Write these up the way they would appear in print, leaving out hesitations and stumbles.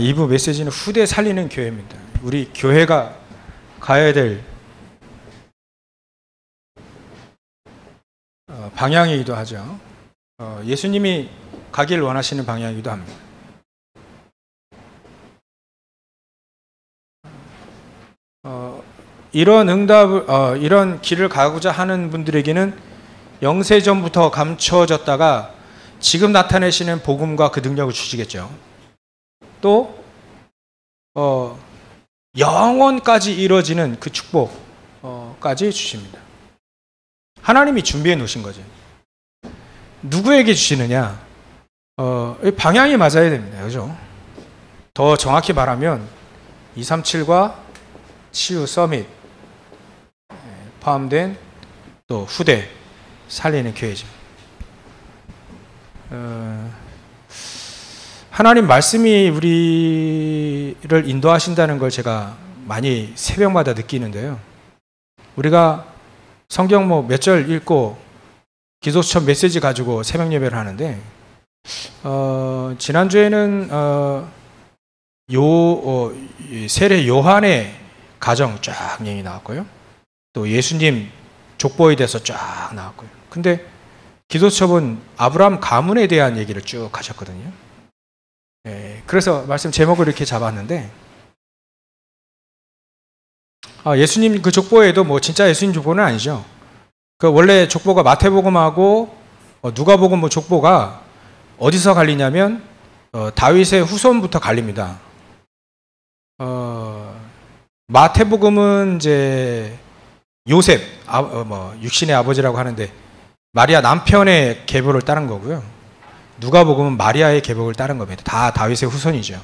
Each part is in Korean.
2부 메시지는 후대 살리는 교회입니다. 우리 교회가 가야 될 방향이기도 하죠. 예수님이 가길 원하시는 방향이기도 합니다. 이런 길을 가고자 하는 분들에게는 영세전부터 감춰졌다가 지금 나타내시는 복음과 그 능력을 주시겠죠. 또 영원까지 이루어지는 그 축복까지 주십니다. 하나님이 준비해 놓으신 거죠. 누구에게 주시느냐? 방향이 맞아야 됩니다. 그죠? 더 정확히 말하면 237과 치유 서밋 포함된 또 후대 살리는 교회죠. 하나님 말씀이 우리를 인도하신다는 걸 제가 많이 새벽마다 느끼는데요. 우리가 성경 몇 절 읽고 기도처럼 메시지 가지고 새벽 예배를 하는데 지난주에는 세례 요한의 가정 쫙 얘기 나왔고요. 또 예수님 족보에 대해서 쫙 나왔고요. 근데 기도첩은 아브라함 가문에 대한 얘기를 쭉 하셨거든요. 그래서 말씀 제목을 이렇게 잡았는데 예수님 그 족보에도 진짜 예수님 족보는 아니죠. 그 원래 족보가 마태복음하고 누가복음 족보가 어디서 갈리냐면 다윗의 후손부터 갈립니다. 마태복음은 이제 요셉 육신의 아버지라고 하는데 마리아 남편의 계보를 따른 거고요. 누가복음은 마리아의 계보를 따른 겁니다. 다 다윗의 후손이죠.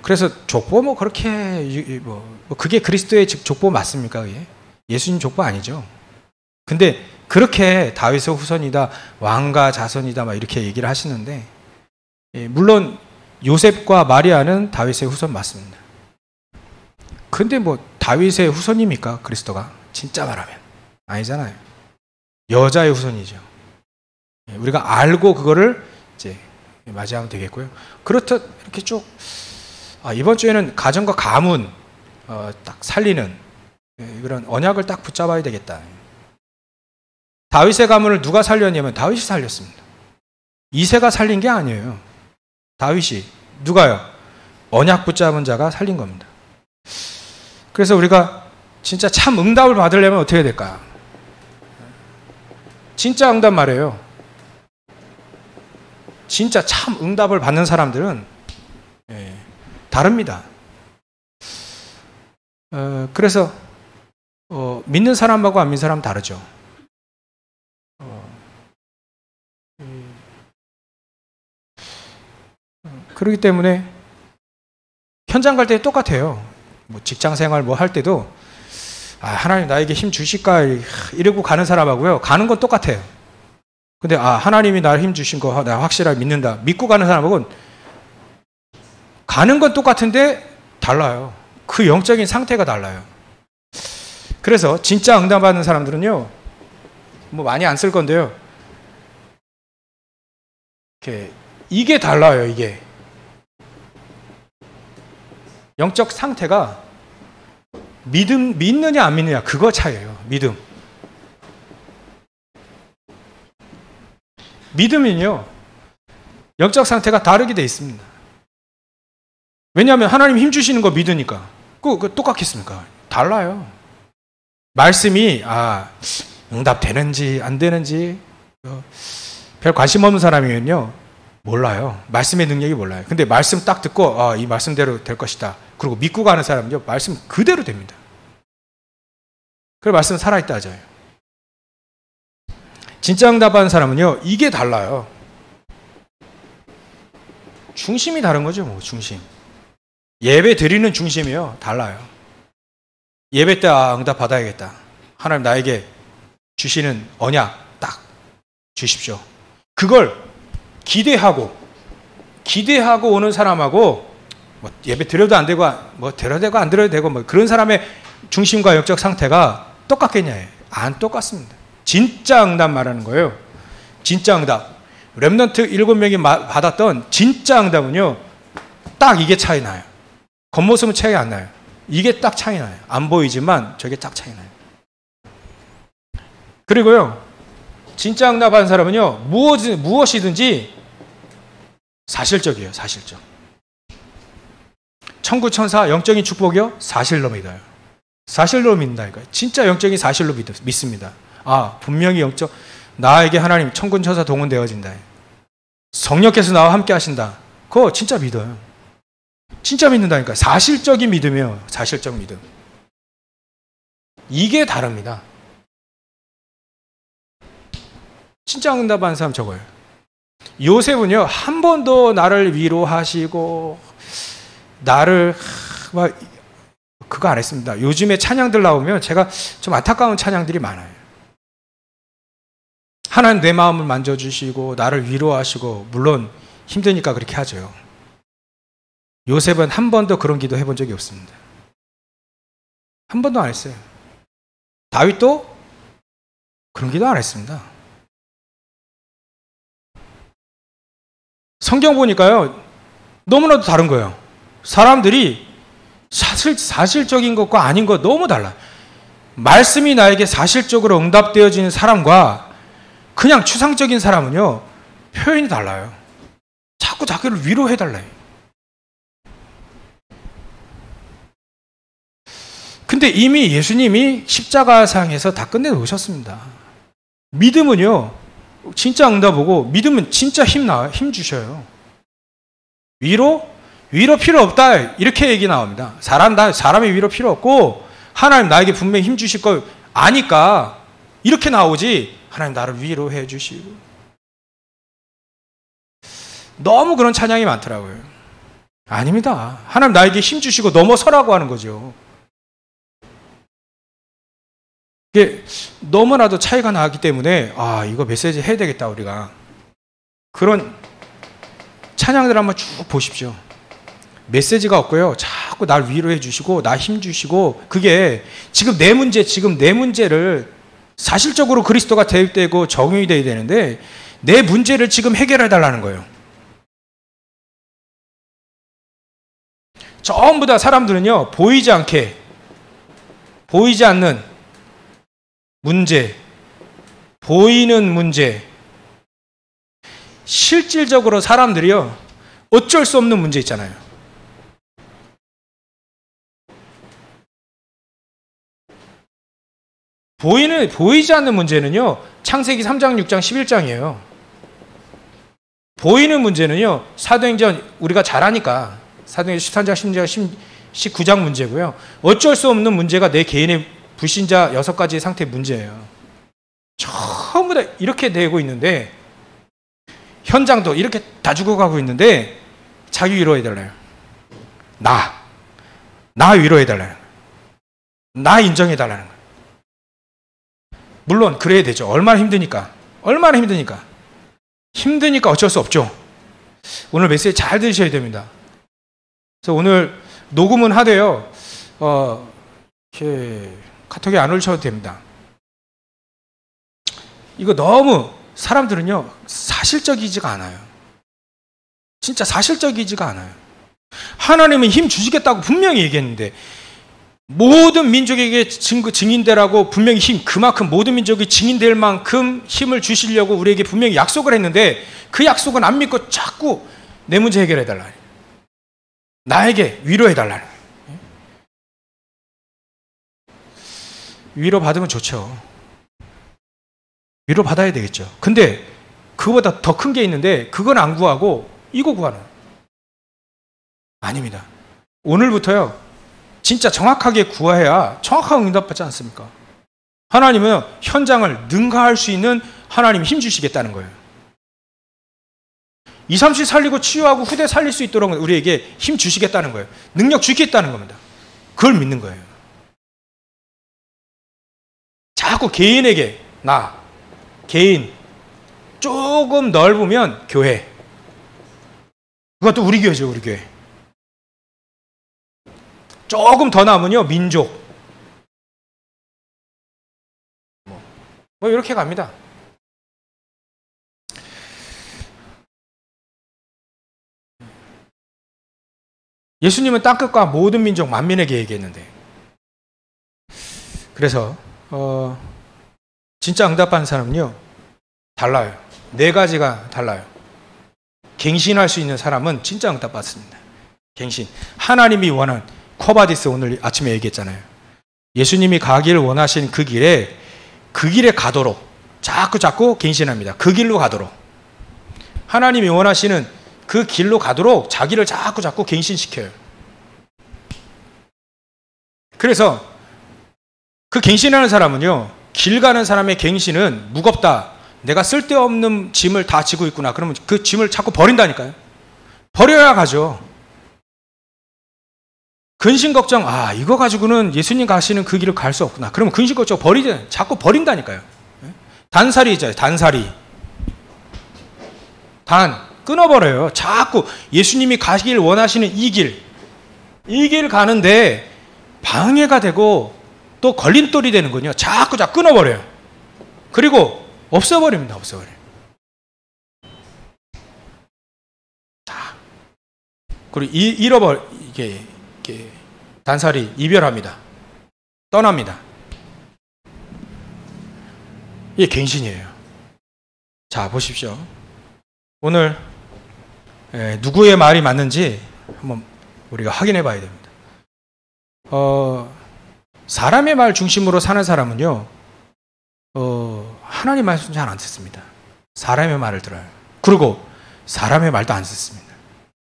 그래서 족보 그렇게 그게 그리스도의 족보 맞습니까? 그게? 예수님 족보 아니죠. 근데 그렇게 다윗의 후손이다, 왕가 자손이다 이렇게 얘기를 하시는데 물론 요셉과 마리아는 다윗의 후손 맞습니다. 근데 다윗의 후손입니까? 그리스도가? 진짜 말하면 아니잖아요. 여자의 후손이죠. 우리가 알고 그거를 이제 맞이하면 되겠고요. 그렇다 이렇게 쭉 이번 주에는 가정과 가문 딱 살리는 그런 언약을 딱 붙잡아야 되겠다. 다윗의 가문을 누가 살렸냐면 다윗이 살렸습니다. 이새가 살린 게 아니에요. 다윗이. 누가요? 언약 붙잡은 자가 살린 겁니다. 그래서 우리가 진짜 참 응답을 받으려면 어떻게 해야 될까? 진짜 응답 말이에요. 진짜 참 응답을 받는 사람들은 다릅니다. 그래서 믿는 사람하고 안 믿는 사람 다르죠. 그렇기 때문에 현장 갈 때 똑같아요. 직장생활 할 때도 하나님 나에게 힘 주실까 이러고 가는 사람하고요. 가는 건 똑같아요. 근데 하나님이 나를 힘 주신 거 내가 확실하게 믿는다. 믿고 가는 사람하고는 가는 건 똑같은데 달라요. 그 영적인 상태가 달라요. 그래서 진짜 응답받는 사람들은요. 많이 안 쓸 건데요. 이게 달라요. 이게. 영적 상태가 믿느냐 안 믿느냐 그거 차이예요. 믿음은요. 영적 상태가 다르게 돼 있습니다. 왜냐하면 하나님 힘 주시는 거 믿으니까. 그거 똑같겠습니까? 달라요. 말씀이 응답 되는지 안 되는지 별 관심 없는 사람이면요. 몰라요. 말씀의 능력이 몰라요. 근데 말씀 딱 듣고 이 말씀대로 될 것이다. 그리고 믿고 가는 사람은요. 말씀 그대로 됩니다. 그래서 말씀은 살아있다 하잖아요. 진짜 응답하는 사람은요. 이게 달라요. 중심이 다른 거죠. 중심. 예배 드리는 중심이요. 달라요. 예배 때 응답 받아야겠다. 하나님 나에게 주시는 언약 딱 주십시오. 그걸 기대하고 오는 사람하고 예배 드려도 안 되고 드려도 되고 안 드려도 되고 그런 사람의 중심과 영적 상태가 똑같겠냐? 안 똑같습니다. 진짜 응답 말하는 거예요. 진짜 응답. 렘넌트 7명이 받았던 진짜 응답은요, 딱 이게 차이 나요. 겉모습은 차이 안 나요. 이게 딱 차이 나요. 안 보이지만 저게 딱 차이 나요. 그리고요, 진짜 응답한 사람은요, 무엇이든지 사실적이에요. 사실적. 천국 천사 영적인 축복이요, 사실로 믿어요. 사실로 믿는다니까요. 진짜 영적인 사실로 믿습니다. 아, 분명히 영적, 나에게 하나님 천군 천사 동원되어진다. 성령께서 나와 함께 하신다. 그거 진짜 믿어요. 진짜 믿는다니까요. 사실적인 믿음이에요. 사실적 믿음. 이게 다릅니다. 진짜 응답한 사람 저거예요. 요셉은요, 한 번도 나를 위로하시고 나를 막 그거 안 했습니다. 요즘에 찬양들 나오면 제가 좀 안타까운 찬양들이 많아요. 하나님 내 마음을 만져주시고 나를 위로하시고, 물론 힘드니까 그렇게 하죠. 요셉은 한 번도 그런 기도 해본 적이 없습니다. 한 번도 안 했어요. 다윗도 그런 기도 안 했습니다. 성경 보니까요, 너무나도 다른 거예요. 사람들이 사실적인 것과 아닌 것 너무 달라요. 말씀이 나에게 사실적으로 응답되어지는 사람과 그냥 추상적인 사람은요, 표현이 달라요. 자꾸 자기를 위로해달라요. 근데 이미 예수님이 십자가상에서 다 끝내놓으셨습니다. 믿음은요, 진짜 응답 오고, 믿음은 진짜 힘 주셔요. 위로 필요 없다. 이렇게 얘기 나옵니다. 사람의 위로 필요 없고, 하나님 나에게 분명히 힘 주실 걸 아니까 이렇게 나오지, 하나님 나를 위로해 주시고. 너무 그런 찬양이 많더라고요. 아닙니다. 하나님 나에게 힘 주시고 넘어서라고 하는 거죠. 이게 너무나도 차이가 나기 때문에, 아, 이거 메시지 해야 되겠다, 우리가. 그런 찬양들 한번 쭉 보십시오. 메시지가 없고요, 자꾸 날 위로해 주시고 나 힘 주시고, 그게 지금 내 문제를 사실적으로 그리스도가 대입되고 적용이 돼야 되는데, 내 문제를 지금 해결해 달라는 거예요. 전부 다 사람들은요, 보이지 않는 문제, 보이는 문제, 실질적으로 사람들이요, 어쩔 수 없는 문제 있잖아요. 보이지 않는 문제는요, 창세기 3장, 6장, 11장이에요. 보이는 문제는요, 사도행전 우리가 잘 아니까, 사도행전 13장, 16장, 19장 문제고요. 어쩔 수 없는 문제가 내 개인의 불신자 6가지의 상태의 문제예요. 전부 다 이렇게 되고 있는데, 현장도 이렇게 다 죽어가고 있는데, 자기 위로해달라요. 나 위로해달라는 거예요. 나 인정해달라는 거예요. 물론 그래야 되죠. 얼마나 힘드니까 어쩔 수 없죠. 오늘 메시지 잘 들으셔야 됩니다. 그래서 오늘 녹음은 하되요, 이렇게 카톡에 안 올리셔도 됩니다. 이거 너무 사람들은요, 사실적이지가 않아요. 진짜 사실적이지가 않아요. 하나님은 힘 주시겠다고 분명히 얘기했는데, 모든 민족에게 증인되라고 분명히 그만큼 모든 민족이 증인될 만큼 힘을 주시려고 우리에게 분명히 약속을 했는데, 그 약속은 안 믿고 자꾸 내 문제 해결해달라, 나에게 위로해달라는 거예요. 위로 받으면 좋죠. 위로 받아야 되겠죠. 근데 그거보다 더 큰 게 있는데, 그건 안 구하고 이거 구하는, 아닙니다. 오늘부터요, 진짜 정확하게 구해야 정확하게 응답받지 않습니까? 하나님은 현장을 능가할 수 있는 하나님 힘 주시겠다는 거예요. 2, 3시 살리고 치유하고 후대 살릴 수 있도록 우리에게 힘 주시겠다는 거예요. 능력 주겠다는 겁니다. 그걸 믿는 거예요. 자꾸 개인에게, 개인, 조금 넓으면 교회. 그것도 우리 교회죠, 우리 교회. 조금 더 남으면요, 민족. 뭐 이렇게 갑니다. 예수님은 땅끝과 모든 민족 만민에게 얘기했는데. 그래서 진짜 응답받는 사람은요 달라요. 네 가지가 달라요. 갱신할 수 있는 사람은 진짜 응답받습니다. 갱신. 하나님이 원하는 코바디스 오늘 아침에 얘기했잖아요. 예수님이 가길 원하신 그 길에 가도록 자꾸 갱신합니다. 그 길로 가도록. 하나님이 원하시는 그 길로 가도록 자기를 자꾸 갱신시켜요. 그래서 그 갱신하는 사람은요, 길 가는 사람의 갱신은 무겁다. 내가 쓸데없는 짐을 다 지고 있구나. 그러면 그 짐을 자꾸 버린다니까요. 버려야 가죠. 근심 걱정, 이거 가지고는 예수님 가시는 그 길을 갈 수 없구나. 그러면 근심 걱정 자꾸 버린다니까요. 단살이 있잖아요. 단살이. 끊어버려요. 자꾸 예수님이 가시길 원하시는 이 길 가는데 방해가 되고 또 걸림돌이 되는군요. 자꾸 끊어버려요. 그리고 없애버립니다. 그리고 이게 단살이 이별합니다. 떠납니다. 이게 갱신이에요. 자, 보십시오. 오늘 누구의 말이 맞는지 한번 우리가 확인해 봐야 됩니다. 사람의 말 중심으로 사는 사람은요, 하나님 말씀 잘 안 듣습니다. 사람의 말을 들어요. 그리고 사람의 말도 안 듣습니다.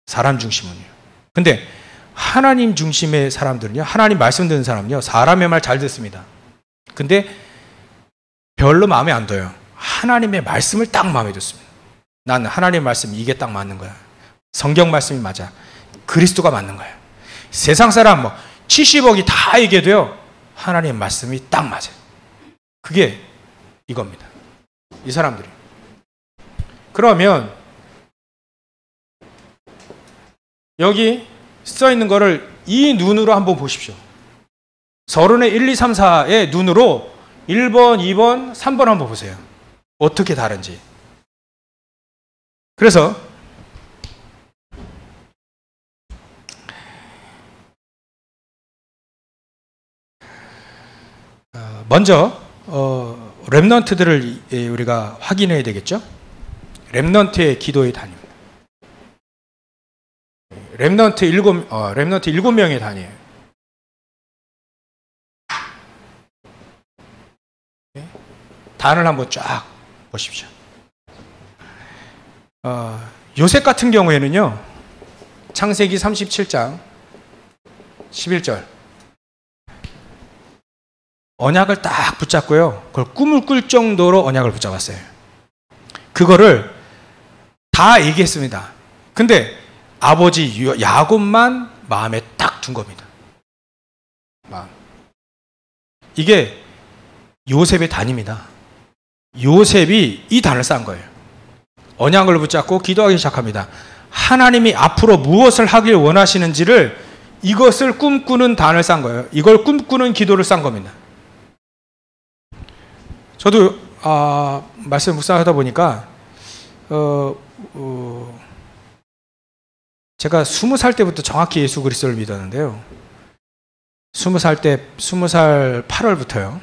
사람 중심은요. 근데 하나님 중심의 사람들은요, 하나님 말씀 듣는 사람은요, 사람의 말 잘 듣습니다. 근데 별로 마음에 안 들어요. 하나님의 말씀을 딱 마음에 듣습니다. 난 하나님의 말씀 이게 딱 맞는 거야. 성경 말씀이 맞아. 그리스도가 맞는 거야. 세상 사람 70억이 다 얘기해도요, 하나님의 말씀이 딱 맞아요. 그게 이겁니다. 이 사람들이. 그러면 여기 써 있는 거를 이 눈으로 한번 보십시오. 서론의 1, 2, 3, 4의 눈으로 1번, 2번, 3번 한번 보세요. 어떻게 다른지. 그래서 먼저 렘넌트들을 우리가 확인해야 되겠죠? 렘넌트의 기도의 단위입니다. 렘넌트 7명의 단위예요. 단을 한번 쫙 보십시오. 요셉 같은 경우에는요, 창세기 37장 11절 언약을 딱 붙잡고요, 그걸 꿈을 꿀 정도로 언약을 붙잡았어요. 그거를 다 얘기했습니다. 근데 아버지 야곱만 마음에 딱 둔 겁니다. 이게 요셉의 단입니다. 요셉이 이 단을 쌓은 거예요. 언약을 붙잡고 기도하기 시작합니다. 하나님이 앞으로 무엇을 하길 원하시는지를, 이것을 꿈꾸는 단을 쌓은 거예요. 이걸 꿈꾸는 기도를 쌓은 겁니다. 저도 말씀 묵상하다 보니까 제가 20살 때부터 정확히 예수 그리스도를 믿었는데요. 20살 8월부터요.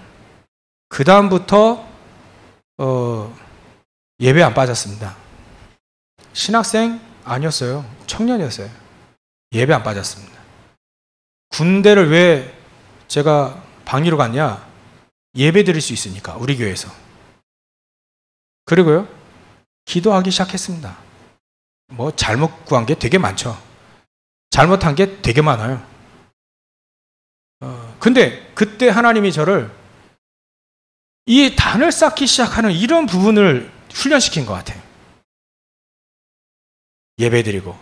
그 다음부터 예배 안 빠졌습니다. 신학생 아니었어요. 청년이었어요. 예배 안 빠졌습니다. 군대를 왜 제가 방위로 갔냐? 예배 드릴 수 있으니까, 우리 교회에서. 그리고요, 기도하기 시작했습니다. 잘못 구한 게 되게 많죠. 잘못한 게 되게 많아요. 근데 그때 하나님이 저를 이 단을 쌓기 시작하는 이런 부분을 훈련시킨 것 같아요. 예배드리고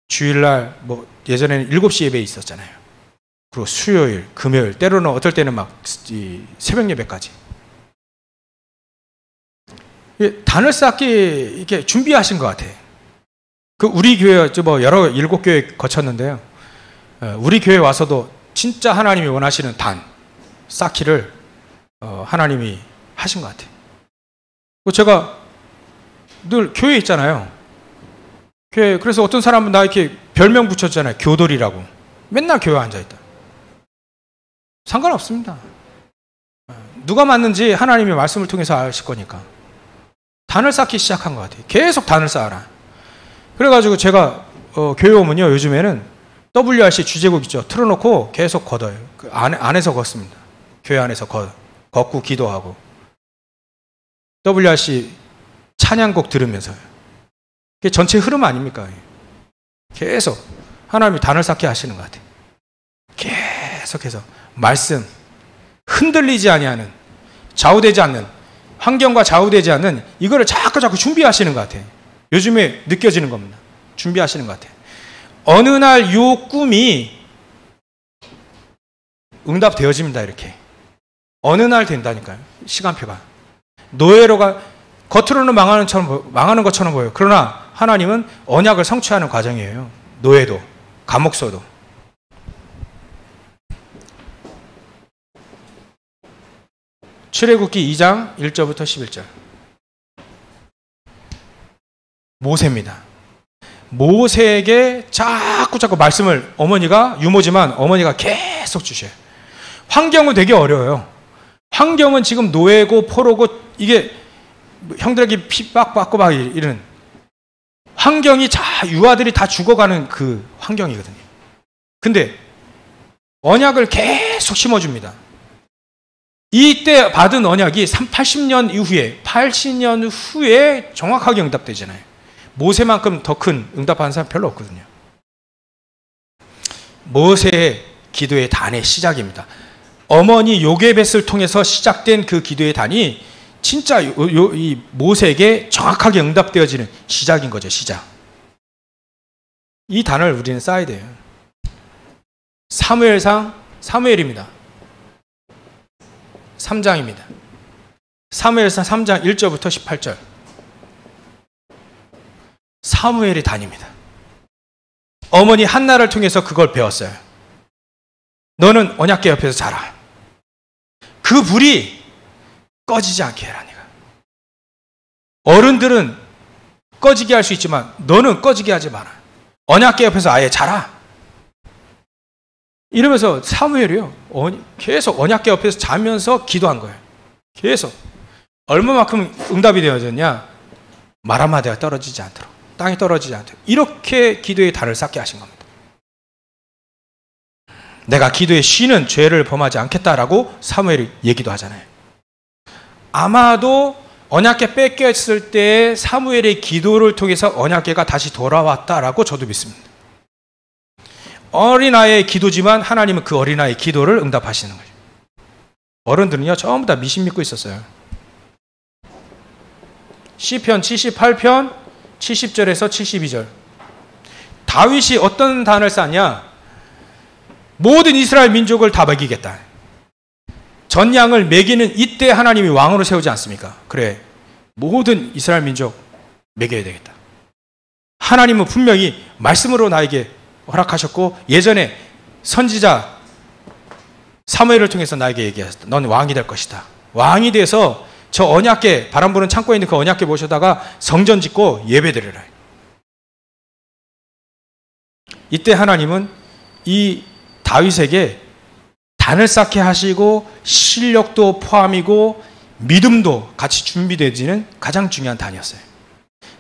주일날 예전에는 7시 예배 있었잖아요. 그리고 수요일, 금요일, 때로는 어떨 때는 새벽 예배까지. 단을 쌓기 이렇게 준비하신 것 같아요. 우리 교회 여러 7교회 거쳤는데요. 우리 교회 와서도 진짜 하나님이 원하시는 단 쌓기를 하나님이 하신 것 같아요. 제가 늘 교회에 있잖아요. 그래서 어떤 사람은 나 이렇게 별명 붙였잖아요. 교돌이라고. 맨날 교회 앉아있다. 상관없습니다. 누가 맞는지 하나님이 말씀을 통해서 아실 거니까. 단을 쌓기 시작한 것 같아요. 계속 단을 쌓아라. 그래가지고 제가 교회 오면요, 요즘에는 WRC 주제곡 있죠. 틀어놓고 계속 걷어요. 그 안에서 걷습니다. 교회 안에서 걷고 기도하고. WRC 찬양곡 들으면서요. 그게 전체 흐름 아닙니까? 계속 하나님이 단을 쌓게 하시는 것 같아요. 계속해서 말씀, 흔들리지 아니하는, 좌우되지 않는, 환경과 좌우되지 않는 이거를 자꾸 준비하시는 것 같아요. 요즘에 느껴지는 겁니다. 준비하시는 것 같아요. 어느 날 요 꿈이 응답되어집니다. 이렇게. 어느 날 된다니까요. 시간표가. 노예로가 겉으로는 망하는 것처럼 보여요. 그러나 하나님은 언약을 성취하는 과정이에요. 노예도, 감옥소도. 출애굽기 2장 1절부터 11절. 모세입니다. 모세에게 자꾸 말씀을 어머니가, 유모지만 어머니가 계속 주셔요. 환경은 되게 어려워요. 환경은 지금 노예고 포로고, 이게 형들에게 피 빡빡고 막 이런 환경이 유아들이 다 죽어가는 그 환경이거든요. 근데 언약을 계속 심어줍니다. 이때 받은 언약이 80년 후에 정확하게 응답되잖아요. 모세만큼 더 큰 응답하는 사람 별로 없거든요. 모세의 기도의 단의 시작입니다. 어머니 요게벳을 통해서 시작된 그 기도의 단이 진짜 이 모세에게 정확하게 응답되어지는 시작인 거죠. 시작. 이 단을 우리는 쌓아야 돼요. 사무엘입니다. 3장입니다. 사무엘상 3장 1절부터 18절. 사무엘의 단입니다. 어머니 한나를 통해서 그걸 배웠어요. 너는 언약궤 옆에서 자라. 그 불이 꺼지지 않게 해라. 네가. 어른들은 꺼지게 할 수 있지만 너는 꺼지게 하지 마라. 언약궤 옆에서 아예 자라. 이러면서 사무엘이요, 계속 언약궤 옆에서 자면서 기도한 거예요. 계속. 얼마만큼 응답이 되어졌냐? 말 한마디가 떨어지지 않도록, 땅이 떨어지지 않도록, 이렇게 기도의 단을 쌓게 하신 겁니다. 내가 기도에 쉬는 죄를 범하지 않겠다라고 사무엘이 얘기도 하잖아요. 아마도 언약궤 뺏겼을 때 사무엘의 기도를 통해서 언약궤가 다시 돌아왔다라고 저도 믿습니다. 어린아이의 기도지만 하나님은 그 어린아이의 기도를 응답하시는 거죠. 어른들은요, 전부 다 미신 믿고 있었어요. 시편 78편 70절에서 72절. 다윗이 어떤 단을 쌓냐? 모든 이스라엘 민족을 다 먹이겠다. 전양을 먹이는 이때 하나님이 왕으로 세우지 않습니까? 그래, 모든 이스라엘 민족 먹여야 되겠다. 하나님은 분명히 말씀으로 나에게 허락하셨고, 예전에 선지자 사무엘을 통해서 나에게 얘기하셨다. 넌 왕이 될 것이다. 왕이 돼서 저 언약궤, 바람 부는 창고에 있는 그 언약궤 모셔다가 성전 짓고 예배드려라. 이때 하나님은 이 다윗에게 단을 쌓게 하시고 실력도 포함이고 믿음도 같이 준비되어지는 가장 중요한 단이었어요.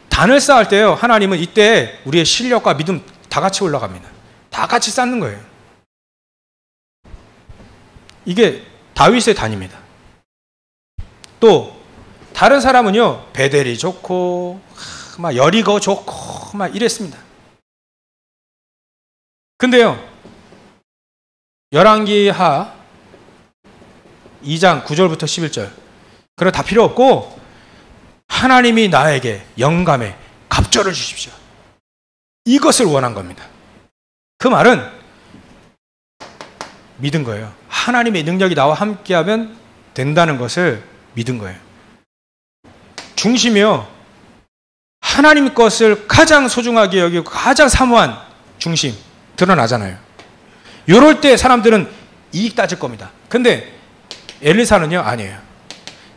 단을 쌓을 때요, 하나님은 이때 우리의 실력과 믿음 다 같이 올라갑니다. 다 같이 쌓는 거예요. 이게 다윗의 단입니다. 또 다른 사람은요, 베델이 좋고 막 여리고 좋고 막 이랬습니다. 근데요, 열왕기하 2장 9절부터 11절, 그거 다 필요 없고 하나님이 나에게 영감에 갑절을 주십시오. 이것을 원한 겁니다. 그 말은 믿은 거예요. 하나님의 능력이 나와 함께하면 된다는 것을 믿은 거예요. 중심이요, 하나님 것을 가장 소중하게 여기고 가장 사모한 중심 드러나잖아요. 이럴 때 사람들은 이익 따질 겁니다. 근데 엘리사는요, 아니에요.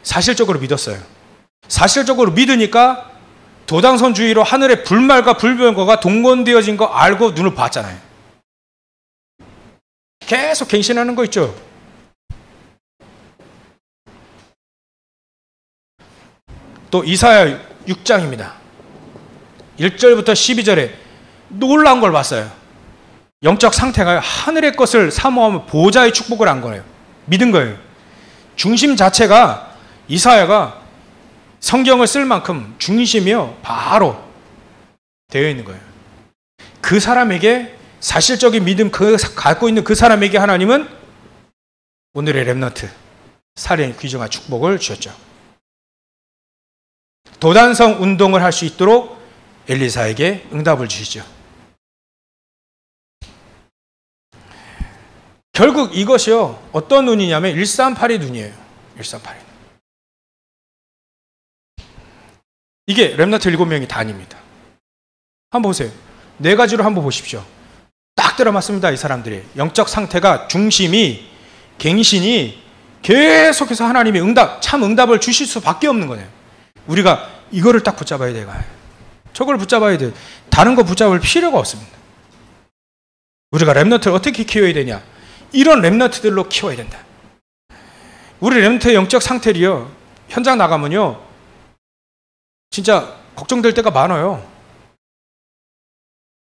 사실적으로 믿었어요. 사실적으로 믿으니까 도당선주의로 하늘에 불말과 불병거가 동원되어진 거 알고 눈을 봤잖아요. 계속 갱신하는 거 있죠. 또 이사야 6장입니다. 1절부터 12절에 놀라운 걸 봤어요. 영적 상태가 하늘의 것을 사모하면 보좌의 축복을 한 거예요. 믿은 거예요. 중심 자체가 이사야가 성경을 쓸 만큼 중심이요 바로 되어 있는 거예요. 그 사람에게 사실적인 믿음 갖고 있는 그 사람에게 하나님은 오늘의 렘넌트 살인 귀중한 축복을 주셨죠. 도단성 운동을 할 수 있도록 엘리사에게 응답을 주시죠. 결국 이것이요 어떤 눈이냐면 138의 눈이에요. 138의 눈. 이게 렘넌트 7명이 다 아닙니다. 한번 보세요. 4가지로 한번 보십시오. 딱 들어맞습니다. 이 사람들이. 영적 상태가 중심이 갱신이 계속해서 하나님이 참 응답을 주실 수밖에 없는 거네요. 우리가 이거를 딱 붙잡아야 돼요. 저걸 붙잡아야 돼요. 다른 거 붙잡을 필요가 없습니다. 우리가 렘넌트를 어떻게 키워야 되냐? 이런 렘넌트들로 키워야 된다. 우리 렘넌트의 영적 상태를요 현장 나가면요 진짜 걱정될 때가 많아요.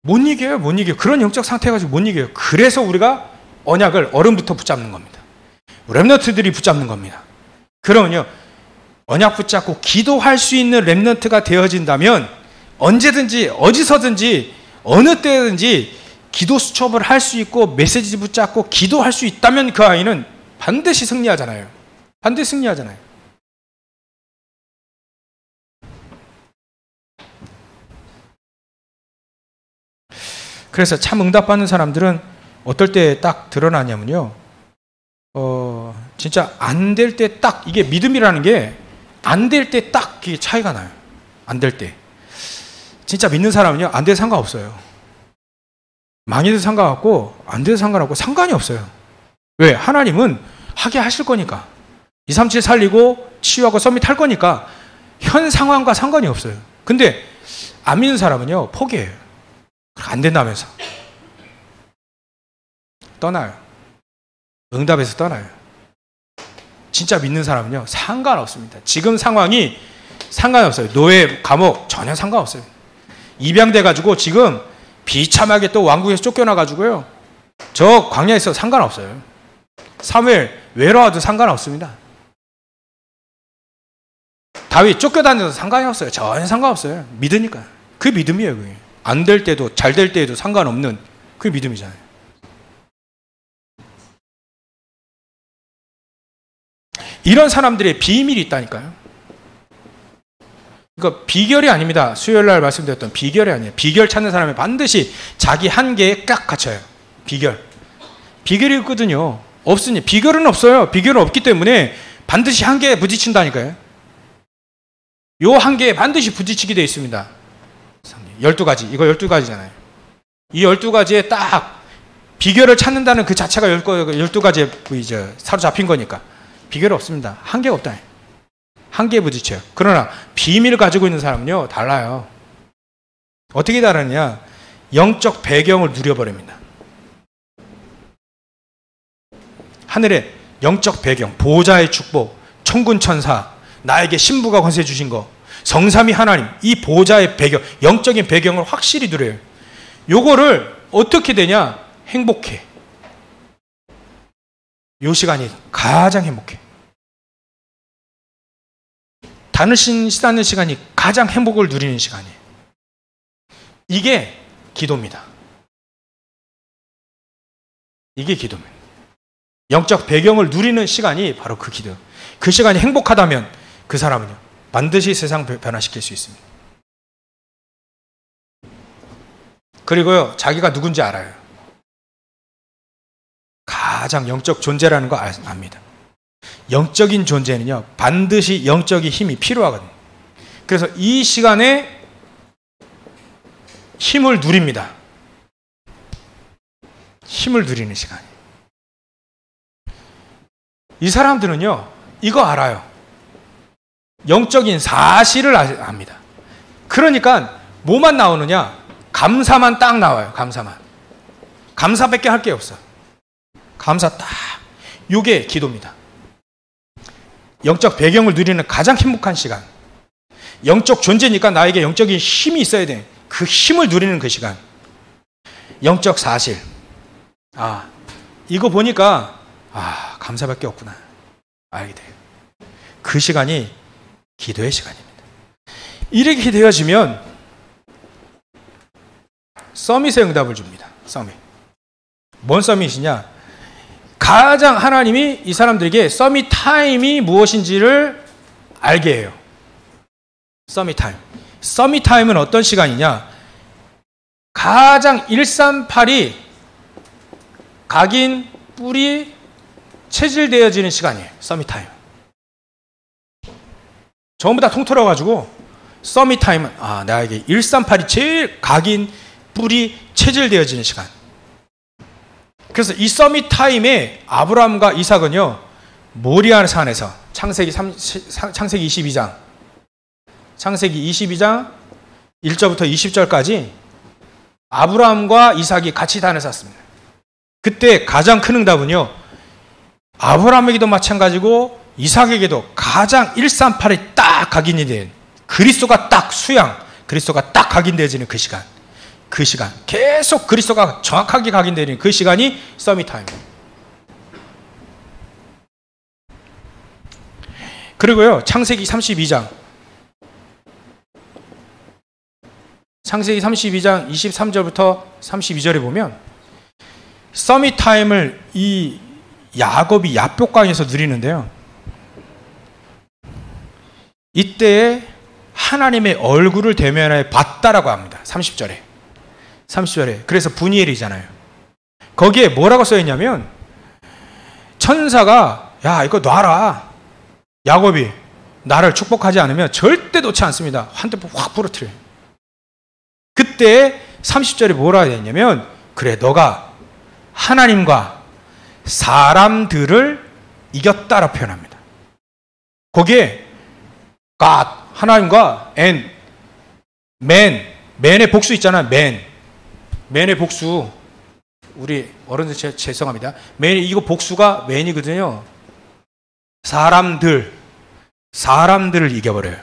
못 이겨요. 못 이겨요. 그런 영적 상태 가지고 못 이겨요. 그래서 우리가 언약을 어른부터 붙잡는 겁니다. 렘넌트들이 붙잡는 겁니다. 그러면요 언약 붙잡고 기도할 수 있는 렘넌트가 되어진다면 언제든지 어디서든지 어느 때든지 기도 수첩을 할 수 있고 메시지 붙잡고 기도할 수 있다면 그 아이는 반드시 승리하잖아요. 반드시 승리하잖아요. 그래서 참 응답받는 사람들은 어떨 때 딱 드러나냐면요. 진짜 안 될 때 딱 이게 믿음이라는 게 안 될 때 딱 차이가 나요. 안 될 때. 진짜 믿는 사람은요. 안 돼도 상관없어요. 망해도 상관없고 안 돼도 상관없고 상관이 없어요. 왜? 하나님은 하게 하실 거니까. 237 살리고 치유하고 서밋 할 거니까 현 상황과 상관이 없어요. 근데 안 믿는 사람은요. 포기해요. 안 된다면서. 떠나요. 응답에서 떠나요. 진짜 믿는 사람은요. 상관없습니다. 지금 상황이 상관없어요. 노예, 감옥 전혀 상관없어요. 입양돼가지고 지금 비참하게 또 왕국에서 쫓겨나가지고요. 저 광야에서 상관없어요. 사무엘 외로워도 상관없습니다. 다윗 쫓겨다녀도 상관이 없어요. 전혀 상관없어요. 믿으니까. 그 믿음이에요. 그게. 안 될 때도 잘 될 때에도 상관없는 그 믿음이잖아요. 이런 사람들의 비밀이 있다니까요. 이거 비결이 아닙니다. 수요일날 말씀드렸던 비결이 아니에요. 비결 찾는 사람은 반드시 자기 한계에 딱 갇혀요. 비결이 있거든요. 없으니 비결은 없어요. 비결은 없기 때문에 반드시 한계에 부딪힌다니까요. 요 한계에 반드시 부딪히게 되어 있습니다. 12가지. 이거 12가지잖아요. 이 12가지에 딱 비결을 찾는다는 그 자체가 12가지에 사로잡힌 거니까. 비결이 없습니다. 한계가 없다. 한계에 부딪혀요. 그러나 비밀을 가지고 있는 사람은요. 달라요. 어떻게 다르냐? 영적 배경을 누려버립니다. 하늘의 영적 배경, 보호자의 축복, 천군 천사, 나에게 신부가 권세 주신 거, 성삼위 하나님, 이 보호자의 배경, 영적인 배경을 확실히 누려요. 요거를 어떻게 되냐? 행복해. 요 시간이 가장 행복해. 다니는 시간이 가장 행복을 누리는 시간이에요. 이게 기도입니다. 이게 기도입니다. 영적 배경을 누리는 시간이 바로 그 기도. 그 시간이 행복하다면 그 사람은요. 반드시 세상 변화시킬 수 있습니다. 그리고요. 자기가 누군지 알아요. 가장 영적 존재라는 거 압니다. 영적인 존재는요. 반드시 영적인 힘이 필요하거든요. 그래서 이 시간에 힘을 누립니다. 힘을 누리는 시간이에요. 이 사람들은요. 이거 알아요. 영적인 사실을 압니다. 그러니까 뭐만 나오느냐? 감사만 딱 나와요. 감사만. 감사밖에 할 게 없어. 감사 딱. 요게 기도입니다. 영적 배경을 누리는 가장 행복한 시간. 영적 존재니까 나에게 영적인 힘이 있어야 돼. 그 힘을 누리는 그 시간. 영적 사실. 아, 이거 보니까 감사밖에 없구나. 알게 돼요. 그 시간이 기도의 시간입니다. 이렇게 되어지면 서밋의 응답을 줍니다. 서밋. 뭔 서밋이냐? 가장 하나님이 이 사람들에게 서밋 타임이 무엇인지를 알게 해요. 서밋 타임. 서밋 타임은 어떤 시간이냐? 가장 138이 각인, 뿔이 체질되어지는 시간이에요. 서밋 타임. 전부 다 통틀어가지고 서밋 타임은 나에게 138이 제일 각인, 뿔이 체질되어지는 시간. 그래서 이 서밋 타임에 아브라함과 이삭은요, 모리아 산에서 창세기 22장 창세기 22장 1절부터 20절까지 아브라함과 이삭이 같이 다녔었습니다. 그때 가장 큰 응답은요, 아브라함에게도 마찬가지고 이삭에게도 가장 138이 딱 각인이 된 그리스도가 딱 수양, 그리스도가 딱 각인되어지는 그 시간. 그 시간. 계속 그리스도가 정확하게 각인되는 그 시간이 서밋 타임입니다. 그리고요, 창세기 32장 23절부터 32절에 보면 서밋 타임을 이 야곱이 야복강에서 누리는데요. 이때에 하나님의 얼굴을 대면해 봤다라고 합니다. 30절에. 그래서 분이엘이잖아요. 거기에 뭐라고 써있냐면 천사가 야 이거 놔라. 야곱이 나를 축복하지 않으면 절대 놓지 않습니다. 한 대 확 부러뜨려요. 그때 30절에 뭐라 해야 되냐면 그래 너가 하나님과 사람들을 이겼다라 표현합니다. 거기에 God, 하나님과 and man의 복수 있잖아요. man의 복수. 우리 어른들 죄송합니다. 이거 복수가 man이거든요. 사람들을 이겨버려요.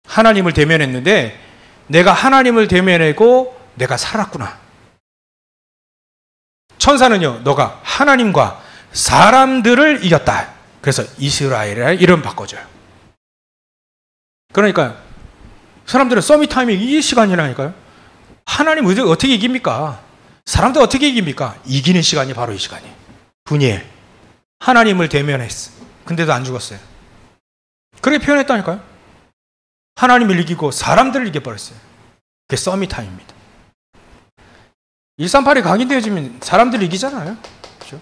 하나님을 대면했는데 내가 하나님을 대면하고 내가 살았구나. 천사는요, 너가 하나님과 사람들을 이겼다. 그래서 이스라엘이라는 이름 바꿔줘요. 그러니까 사람들은 서밋 타임이 이 시간이라니까요. 하나님 어떻게 이깁니까? 사람들 어떻게 이깁니까? 이기는 시간이 바로 이 시간이에요. 분이엘. 하나님을 대면했어. 근데도 안 죽었어요. 그렇게 표현했다니까요. 하나님을 이기고 사람들을 이겨버렸어요. 그게 서밋 타임입니다. 138이 각인되어지면 사람들을 이기잖아요. 그렇죠?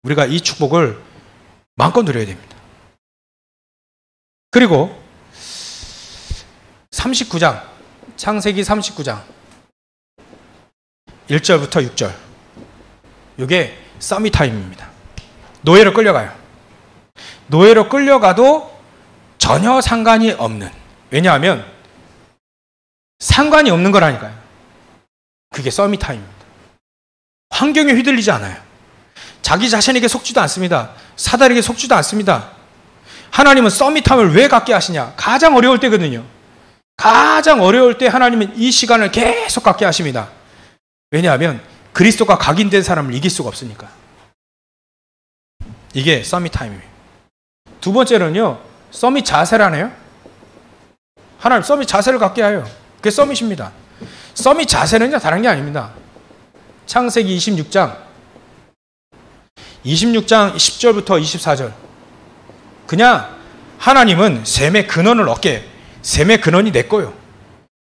우리가 이 축복을 마음껏 누려야 됩니다. 그리고 39장, 창세기 39장 1절부터 6절. 이게 서밋 타임입니다. 노예로 끌려가요. 노예로 끌려가도 전혀 상관이 없는. 왜냐하면 상관이 없는 거라니까요. 그게 서밋 타임입니다. 환경에 휘둘리지 않아요. 자기 자신에게 속지도 않습니다. 사단에게 속지도 않습니다. 하나님은 서밋 타임을 왜 갖게 하시냐? 가장 어려울 때거든요. 가장 어려울 때 하나님은 이 시간을 계속 갖게 하십니다. 왜냐하면 그리스도가 각인된 사람을 이길 수가 없으니까. 이게 서밋 타임입니다. 두 번째로는요, 서밋 자세라네요. 하나님 서밋 자세를 갖게 해요. 그게 서밋입니다. 서밋 자세는요, 다른 게 아닙니다. 창세기 26장 10절부터 24절. 그냥 하나님은 셈의 근원을 얻게, 셈의 근원이 내 거요.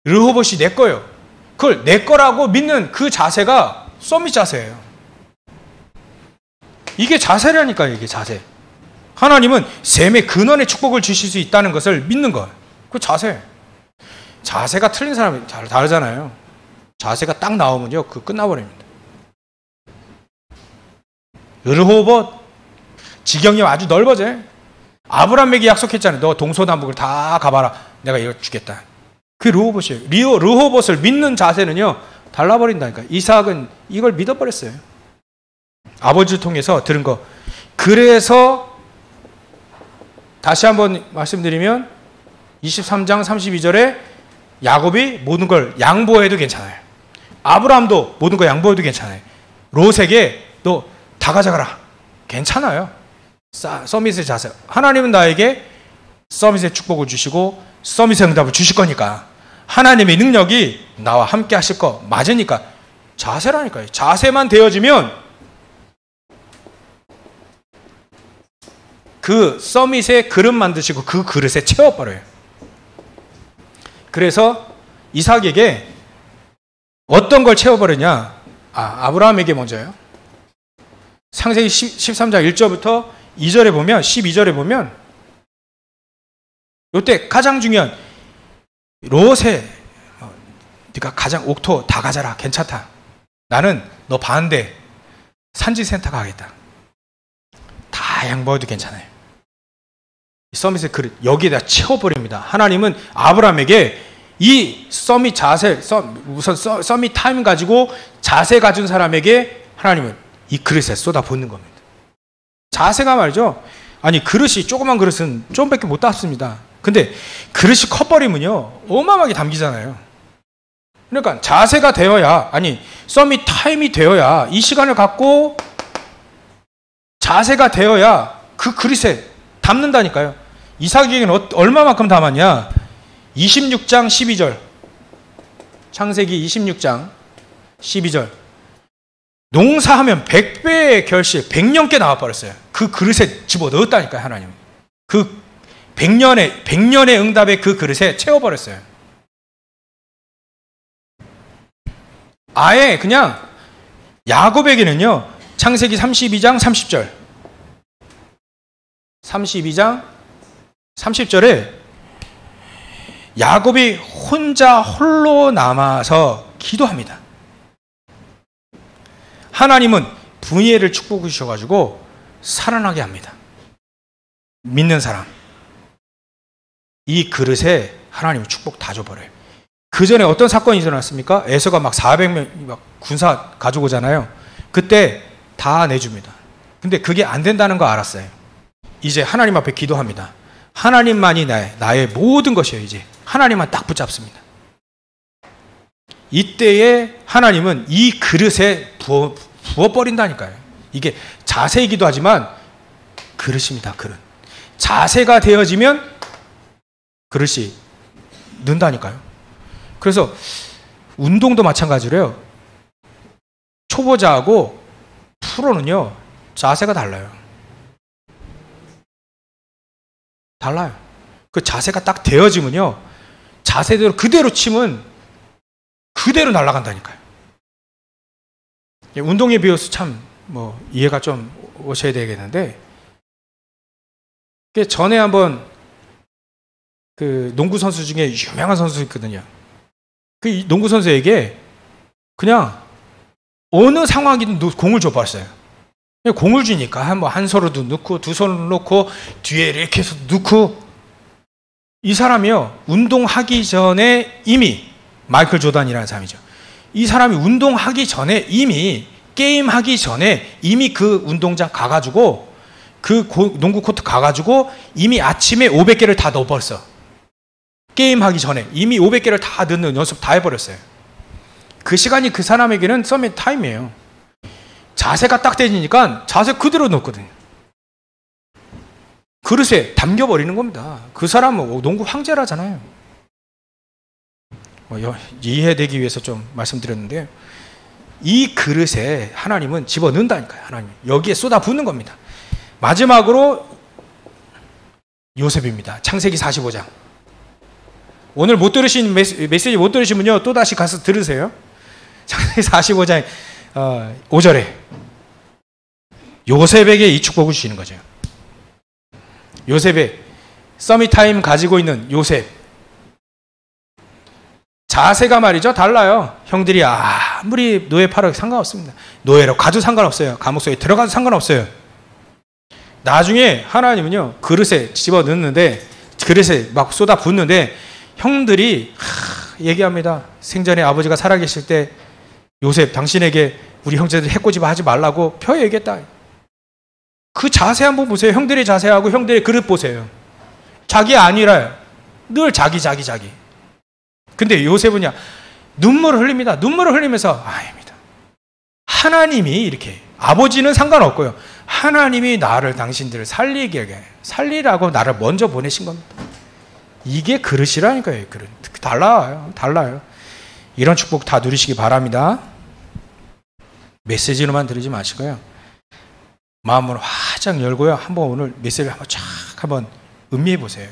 르호봇이 내 거요. 그걸 내 거라고 믿는 그 자세가 서밋 자세예요. 이게 자세라니까요. 이게 자세. 하나님은 셈의 근원의 축복을 주실 수 있다는 것을 믿는 거예요. 그 자세. 자세가 틀린 사람이 다르잖아요. 자세가 딱 나오면요, 그 끝나버립니다. 르호봇 지경이 아주 넓어져. 아브라함에게 약속했잖아요. 너 동서남북을 다 가봐라. 내가 이거 주겠다. 그게 르호봇이에요. 르호봇을 믿는 자세는요, 달라버린다니까. 이삭은 이걸 믿어버렸어요. 아버지를 통해서 들은 거. 그래서 다시 한번 말씀드리면 23장 32절에 야곱이 모든 걸 양보해도 괜찮아요. 아브라함도 모든 걸 양보해도 괜찮아요. 롯에게 너 다 가져가라. 괜찮아요. 서밋의 자세. 하나님은 나에게 서밋의 축복을 주시고 서밋의 응답을 주실 거니까 하나님의 능력이 나와 함께 하실 거 맞으니까 자세라니까요. 자세만 되어지면 그 서밋의 그릇 만드시고 그 그릇에 채워버려요. 그래서 이삭에게 어떤 걸 채워버리냐? 아브라함에게 먼저요. 창세기 13장 1절부터 2절에 보면 12절에 보면 이때 가장 중요한 롯에 네가 가장 옥토 다 가져라. 괜찮다. 나는 너 반대 산지센터 가겠다. 다 양보해도 괜찮아요. 서밋의 그릇 여기에다 채워버립니다. 하나님은 아브라함에게 이 서밋 자세, 우선 서밋 타임 가지고 자세 가진 사람에게 하나님은 이 그릇에 쏟아붓는 겁니다. 자세가 말이죠. 아니 그릇이 조그만 그릇은 좀밖에 못 담습니다. 근데 그릇이 커버리면요 어마어마하게 담기잖아요. 그러니까 자세가 되어야, 아니 서밋 타임이 되어야, 이 시간을 갖고 자세가 되어야 그 그릇에 담는다니까요. 이삭에게는 얼마만큼 담았냐? 26장 12절. 창세기 26장 12절. 농사하면 100배의 결실, 100년께 나와버렸어요. 그 그릇에 집어넣었다니까요, 하나님. 그 100년의 응답의 그 그릇에 채워버렸어요. 아예 그냥 야곱에게는요, 창세기 32장 30절. 32장 30절에 야곱이 홀로 남아서 기도합니다. 하나님은 분이엘을 축복해 주셔가지고 살아나게 합니다. 믿는 사람. 이 그릇에 하나님은 축복 다 줘버려요. 그 전에 어떤 사건이 일어났습니까? 에서가 막 400명 막 군사 가져오잖아요. 그때 다 내줍니다. 근데 그게 안 된다는 거 알았어요. 이제 하나님 앞에 기도합니다. 하나님만이 나의 모든 것이에요. 이제 하나님만 딱 붙잡습니다. 이때에 하나님은 이 그릇에 부어버린다니까요. 이게 자세이기도 하지만 그릇입니다. 그릇. 자세가 되어지면 그릇이 는다니까요. 그래서 운동도 마찬가지로요. 초보자하고 프로는요. 자세가 달라요. 달라요. 그 자세가 딱 되어지면요. 자세대로 그대로 치면 그대로 날아간다니까요. 운동에 비해서 참 이해가 좀 오셔야 되겠는데, 전에 한번 그 농구 선수 중에 유명한 선수 있거든요. 그 농구 선수에게 그냥 어느 상황이든 공을 줘봤어요. 공을 주니까 한 손으로도 넣고 두 손으로 넣고 뒤에 이렇게 해서 넣고, 이 사람이요 운동하기 전에 이미 마이클 조던이라는 사람이죠. 이 사람이 운동하기 전에 이미 게임하기 전에 이미 그 운동장 가가지고 그 농구 코트 가가지고 이미 아침에 500개를 다 넣어버렸어. 게임하기 전에 이미 500개를 다 넣는 연습 다 해버렸어요. 그 시간이 그 사람에게는 서밋 타임이에요. 자세가 딱 되니까 자세 그대로 넣거든요. 그릇에 담겨버리는 겁니다. 그 사람은 농구 황제라잖아요. 이해되기 위해서 좀 말씀드렸는데, 이 그릇에 하나님은 집어넣는다니까요. 하나님 여기에 쏟아붓는 겁니다. 마지막으로 요셉입니다. 창세기 45장. 오늘 못 들으신 메시지 못 들으시면요 또 다시 가서 들으세요. 창세기 45장 5절에 요셉에게 이 축복을 주시는 거죠. 요셉의 서밋타임 가지고 있는 요셉. 자세가 말이죠 달라요. 형들이 아무리 노예 팔아도 상관없습니다. 노예로 가도 상관없어요. 감옥 속에 들어가도 상관없어요. 나중에 하나님은요 그릇에 집어넣는데, 그릇에 막 쏟아 붓는데 형들이 얘기합니다. 생전에 아버지가 살아계실 때 요셉 당신에게 우리 형제들 해코지 하지 말라고 펴 얘기했다. 그 자세 한번 보세요. 형들의 자세하고 형들의 그릇 보세요. 자기 아니라 늘 자기. 근데 요셉은요, 눈물을 흘립니다. 눈물을 흘리면서 아닙니다. 하나님이 이렇게, 아버지는 상관없고요. 하나님이 나를 당신들을 살리라고 나를 먼저 보내신 겁니다. 이게 그릇이라니까요. 그릇. 달라요. 이런 축복 다 누리시기 바랍니다. 메시지로만 들으지 마시고요. 마음을 활짝 열고요. 한번 오늘 메시지를 한번 쫙 한번 음미해 보세요.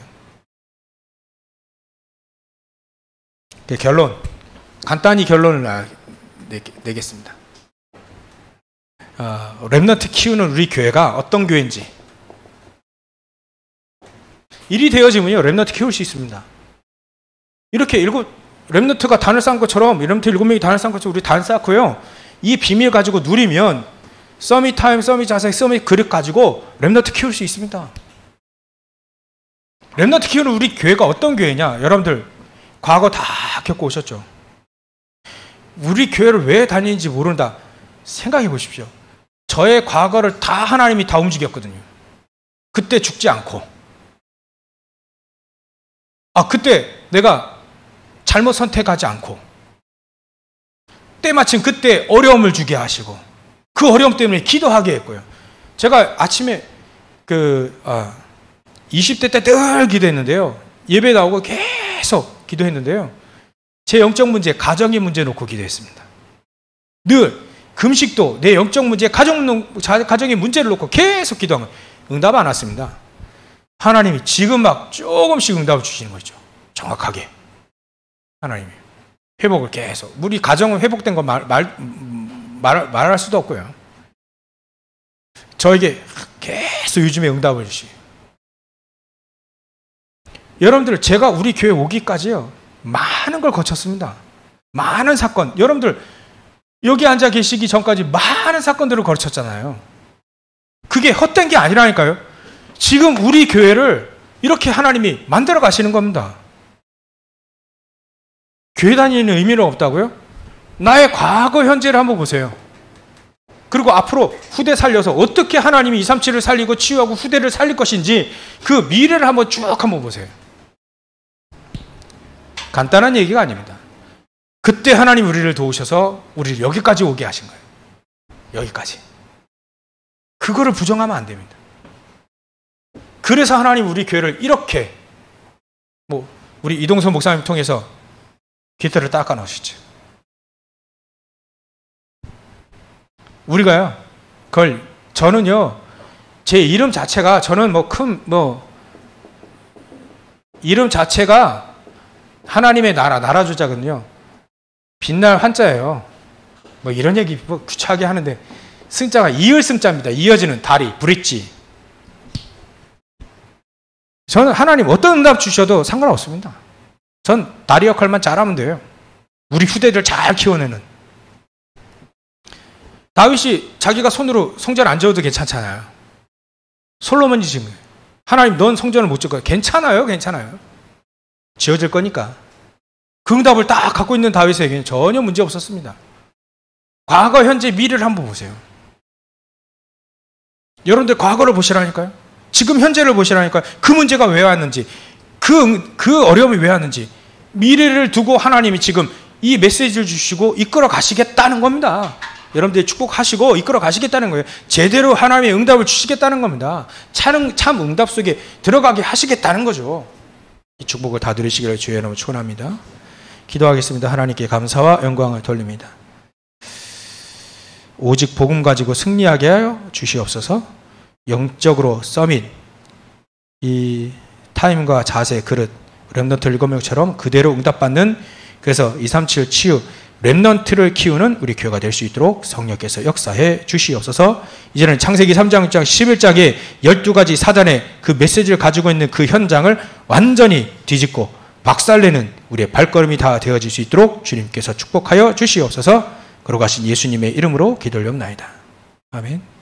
결론. 간단히 결론을 내겠습니다. 렘넌트 키우는 우리 교회가 어떤 교회인지. 일이 되어지면요, 렘넌트 키울 수 있습니다. 이렇게 렘넌트가 단을 쌓은 것처럼, 렘넌트 7명이 단을 쌓은 것처럼 우리 단 쌓고요. 이 비밀 가지고 누리면 서밋 타임, 서밋 자세, 서밋 그릇 가지고 렘넌트 키울 수 있습니다. 렘넌트 키우는 우리 교회가 어떤 교회냐? 여러분들 과거 다 겪고 오셨죠? 우리 교회를 왜 다니는지 모른다. 생각해 보십시오. 저의 과거를 다 하나님이 다 움직였거든요. 그때 죽지 않고. 그때 내가 잘못 선택하지 않고. 때마침 그때 어려움을 주게 하시고. 그 어려움 때문에 기도하게 했고요. 제가 아침에 20대 때 늘 기도했는데요. 예배 나오고 계속 기도했는데요. 제 영적 문제, 가정의 문제 놓고 기도했습니다. 늘 금식도 내 영적 문제, 가정의 문제를 놓고 계속 기도한 거예요. 응답 안 왔습니다. 하나님이 지금 막 조금씩 응답을 주시는 거죠. 정확하게. 하나님이. 회복을 계속. 우리 가정은 회복된 거 말할 수도 없고요. 저에게 계속 요즘에 응답을 주시고. 여러분들, 제가 우리 교회 오기까지요, 많은 걸 거쳤습니다. 많은 사건. 여러분들, 여기 앉아 계시기 전까지 많은 사건들을 거쳤잖아요. 그게 헛된 게 아니라니까요. 지금 우리 교회를 이렇게 하나님이 만들어 가시는 겁니다. 교회 다니는 의미는 없다고요? 나의 과거, 현재를 한번 보세요. 그리고 앞으로 후대 살려서 어떻게 하나님이 237을 살리고 치유하고 후대를 살릴 것인지 그 미래를 한번 쭉 한번 보세요. 간단한 얘기가 아닙니다. 그때 하나님 우리를 도우셔서 우리를 여기까지 오게 하신 거예요. 여기까지. 그거를 부정하면 안 됩니다. 그래서 하나님 우리 교회를 이렇게 우리 이동선 목사님 통해서 깃털을 닦아 놓으시죠. 우리가요, 저는요, 제 이름 자체가, 저는 이름 자체가 하나님의 나라 주자거든요. 빛날 한자예요. 이런 얘기 귀찮게 하는데, 승자가 이을 승자입니다. 이어지는 다리, 브릿지. 저는 하나님 어떤 응답 주셔도 상관없습니다. 전 다리 역할만 잘하면 돼요. 우리 후대들 잘 키워내는. 다윗이 자기가 손으로 성전 안 지어도 괜찮잖아요. 솔로몬이 지금 하나님 넌 성전을 못 지을 거야. 괜찮아요. 지어질 거니까. 그 응답을 딱 갖고 있는 다윗에게는 전혀 문제 없었습니다. 과거, 현재, 미래를 한번 보세요. 여러분들 과거를 보시라니까요. 지금 현재를 보시라니까요. 그 문제가 왜 왔는지, 그 어려움이 왜 왔는지, 미래를 두고 하나님이 지금 이 메시지를 주시고 이끌어 가시겠다는 겁니다. 여러분들이 축복하시고 이끌어 가시겠다는 거예요. 제대로 하나님의 응답을 주시겠다는 겁니다. 참 응답 속에 들어가게 하시겠다는 거죠. 이 축복을 다 누리시기를 주의 이름으로 축원합니다. 기도하겠습니다. 하나님께 감사와 영광을 돌립니다. 오직 복음 가지고 승리하게 하여 주시옵소서. 영적으로 서밋, 이 타임과 자세, 그릇, 렘넌트 7명처럼 그대로 응답받는, 그래서 237 치유, 렘넌트를 키우는 우리 교회가 될 수 있도록 성령께서 역사해 주시옵소서. 이제는 창세기 3장 6장 11장의 12가지 사단의 그 메시지를 가지고 있는 그 현장을 완전히 뒤집고 박살내는 우리의 발걸음이 다 되어질 수 있도록 주님께서 축복하여 주시옵소서. 걸어가신 예수님의 이름으로 기도를 옵나이다. 아멘.